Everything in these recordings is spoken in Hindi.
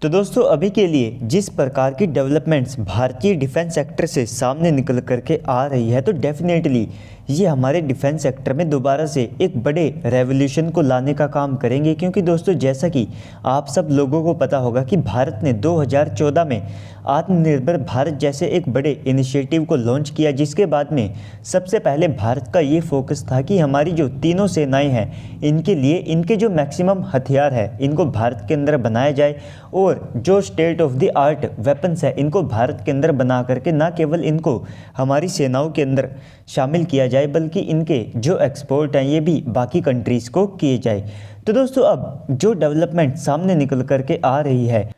तो दोस्तों अभी के लिए जिस प्रकार की डेवलपमेंट्स भारतीय डिफेंस सेक्टर से सामने निकल करके आ रही है तो डेफिनेटली ये हमारे डिफेंस सेक्टर में दोबारा से एक बड़े रेवोल्यूशन को लाने का काम करेंगे। क्योंकि दोस्तों जैसा कि आप सब लोगों को पता होगा कि भारत ने 2014 में आत्मनिर्भर भारत जैसे एक बड़े इनिशिएटिव को लॉन्च किया, जिसके बाद में सबसे पहले भारत का ये फोकस था कि हमारी जो तीनों सेनाएं हैं इनके लिए इनके जो मैक्सिमम हथियार है इनको भारत के अंदर बनाया जाए और जो state of the art weapons है इनको भारत के अंदर बना करके ना केवल इनको हमारी सेनाओं के अंदर शामिल किया जाए बल्कि इनके जो एक्सपोर्ट हैं ये भी बाकी कंट्रीज़ को किए जाए। तो दोस्तों अब जो डेवलपमेंट सामने निकल करके आ रही है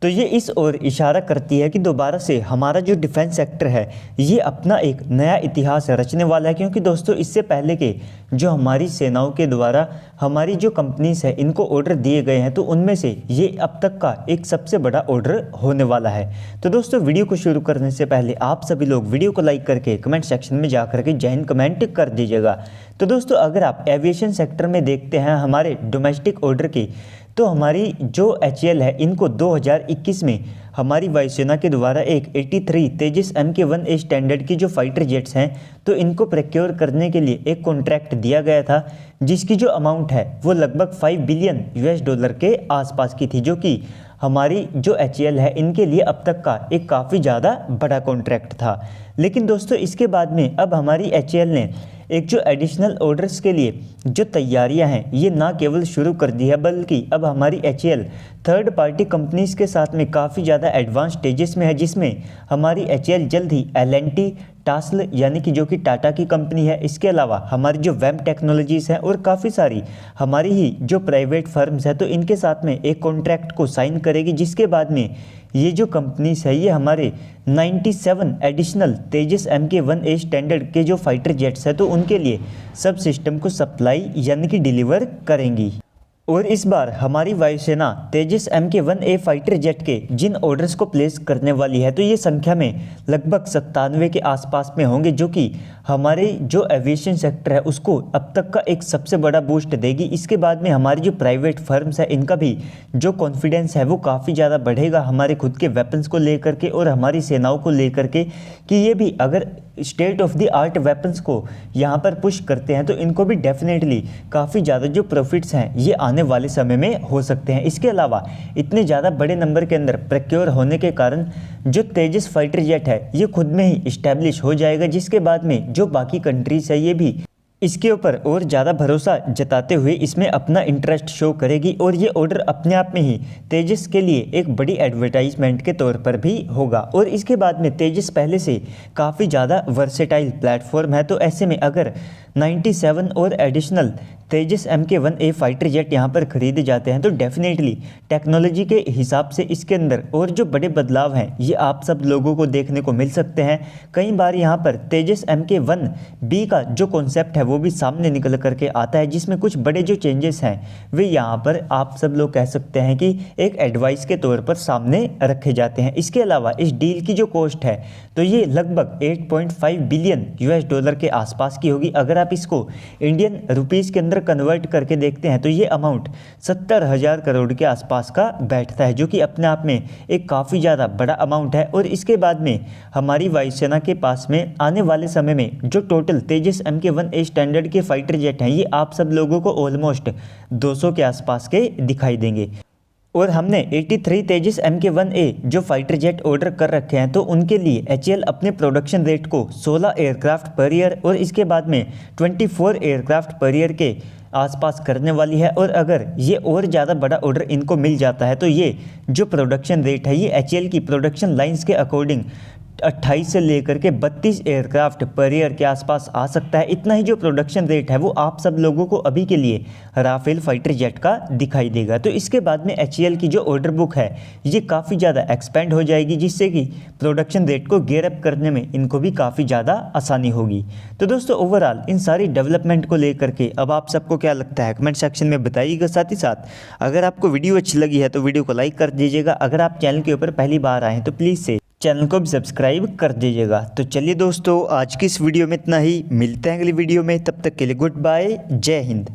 तो ये इस ओर इशारा करती है कि दोबारा से हमारा जो डिफेंस सेक्टर है ये अपना एक नया इतिहास रचने वाला है। क्योंकि दोस्तों इससे पहले के जो हमारी सेनाओं के द्वारा हमारी जो कंपनीज है इनको ऑर्डर दिए गए हैं तो उनमें से ये अब तक का एक सबसे बड़ा ऑर्डर होने वाला है। तो दोस्तों वीडियो को शुरू करने से पहले आप सभी लोग वीडियो को लाइक करके कमेंट सेक्शन में जा करके जय हिंद कमेंट कर दीजिएगा। तो दोस्तों अगर आप एविएशन सेक्टर में देखते हैं हमारे डोमेस्टिक ऑर्डर की तो हमारी जो HAL है इनको 2021 में हमारी वायुसेना के द्वारा एक 83 तेजस Mk-1A स्टैंडर्ड की जो फाइटर जेट्स हैं तो इनको प्रोक्योर करने के लिए एक कॉन्ट्रैक्ट दिया गया था, जिसकी जो अमाउंट है वो लगभग $5 बिलियन के आसपास की थी, जो कि हमारी जो HAL है इनके लिए अब तक का एक काफ़ी ज़्यादा बड़ा कॉन्ट्रैक्ट था। लेकिन दोस्तों इसके बाद में अब हमारी HAL ने एक जो एडिशनल ऑर्डर्स के लिए जो तैयारियां हैं ये ना केवल शुरू कर दी है बल्कि अब हमारी HAL थर्ड पार्टी कंपनीज़ के साथ में काफ़ी ज़्यादा एडवांस स्टेजेस में है, जिसमें हमारी HAL जल्द ही L&T टास्ल यानी कि जो कि टाटा की कंपनी है, इसके अलावा हमारी जो वेम टेक्नोलॉजीज़ हैं और काफ़ी सारी हमारी ही जो प्राइवेट फर्म्स हैं तो इनके साथ में एक कॉन्ट्रैक्ट को साइन करेगी, जिसके बाद में ये जो कंपनीज है ये हमारे 97 एडिशनल तेजस Mk-1A स्टैंडर्ड के जो फाइटर जेट्स है तो उनके लिए सब सिस्टम को सप्लाई यानी कि डिलीवर करेंगी। और इस बार हमारी वायुसेना तेजस Mk-1A फाइटर जेट के जिन ऑर्डर्स को प्लेस करने वाली है तो ये संख्या में लगभग 97 के आसपास में होंगे, जो कि हमारे जो एविएशन सेक्टर है उसको अब तक का एक सबसे बड़ा बूस्ट देगी। इसके बाद में हमारी जो प्राइवेट फर्म्स है इनका भी जो कॉन्फिडेंस है वो काफ़ी ज़्यादा बढ़ेगा हमारे खुद के वेपन्स को लेकर के और हमारी सेनाओं को लेकर के कि ये भी अगर state of the art weapons को यहाँ पर पुश करते हैं तो इनको भी डेफिनेटली काफ़ी ज़्यादा जो प्रॉफिट्स हैं ये आने वाले समय में हो सकते हैं। इसके अलावा इतने ज़्यादा बड़े नंबर के अंदर प्रोक्योर होने के कारण जो तेजस फाइटर जेट है ये खुद में ही इस्टेब्लिश हो जाएगा, जिसके बाद में जो बाकी कंट्रीज है ये भी इसके ऊपर और ज़्यादा भरोसा जताते हुए इसमें अपना इंटरेस्ट शो करेगी और ये ऑर्डर अपने आप में ही तेजस के लिए एक बड़ी एडवर्टाइजमेंट के तौर पर भी होगा। और इसके बाद में तेजस पहले से काफ़ी ज़्यादा वर्सेटाइल प्लेटफॉर्म है, तो ऐसे में अगर 97 और एडिशनल तेजस Mk-1A फाइटर जेट यहाँ पर खरीदे जाते हैं तो डेफिनेटली टेक्नोलॉजी के हिसाब से इसके अंदर और जो बड़े बदलाव हैं ये आप सब लोगों को देखने को मिल सकते हैं। कई बार यहाँ पर तेजस Mk-1B का जो कॉन्सेप्ट है वो भी सामने निकल करके आता है, जिसमें कुछ बड़े जो चेंजेस हैं वे यहाँ पर आप सब लोग कह सकते हैं कि एक एडवाइस के तौर पर सामने रखे जाते हैं। इसके अलावा इस डील की जो कॉस्ट है तो ये लगभग $8.5 बिलियन के आसपास की होगी। अगर आप इसको इंडियन रुपीज़ के अंदर कन्वर्ट करके देखते हैं तो ये अमाउंट 70,000 करोड़ के आसपास का बैठता है, जो कि अपने आप में एक काफ़ी ज़्यादा बड़ा अमाउंट है। और इसके बाद में हमारी वायुसेना के पास में आने वाले समय में जो टोटल तेजस Mk-1A स्टैंडर्ड के फाइटर जेट हैं ये आप सब लोगों को ऑलमोस्ट 200 के आसपास के दिखाई देंगे। और हमने 83 तेजस Mk-1A जो फाइटर जेट ऑर्डर कर रखे हैं तो उनके लिए HAL अपने प्रोडक्शन रेट को 16 एयरक्राफ्ट पर ईयर और इसके बाद में 24 एयरक्राफ्ट पर ईयर के आसपास करने वाली है। और अगर ये और ज़्यादा बड़ा ऑर्डर इनको मिल जाता है तो ये जो प्रोडक्शन रेट है ये HAL की प्रोडक्शन लाइंस के अकॉर्डिंग 28 से लेकर के 32 एयरक्राफ्ट पर ईयर के आसपास आ सकता है। इतना ही जो प्रोडक्शन रेट है वो आप सब लोगों को अभी के लिए राफेल फाइटर जेट का दिखाई देगा। तो इसके बाद में HAL की जो ऑर्डर बुक है ये काफ़ी ज़्यादा एक्सपेंड हो जाएगी, जिससे कि प्रोडक्शन रेट को गेयर अप करने में इनको भी काफ़ी ज़्यादा आसानी होगी। तो दोस्तों ओवरऑल इन सारी डेवलपमेंट को लेकर के अब आप सबको क्या लगता है कमेंट सेक्शन में बताइएगा। साथ ही साथ अगर आपको वीडियो अच्छी लगी है तो वीडियो को लाइक कर दीजिएगा। अगर आप चैनल के ऊपर पहली बार आए हैं तो प्लीज़ से चैनल को भी सब्सक्राइब कर दीजिएगा। तो चलिए दोस्तों आज की इस वीडियो में इतना ही, मिलते हैं अगली वीडियो में, तब तक के लिए गुड बाय, जय हिंद।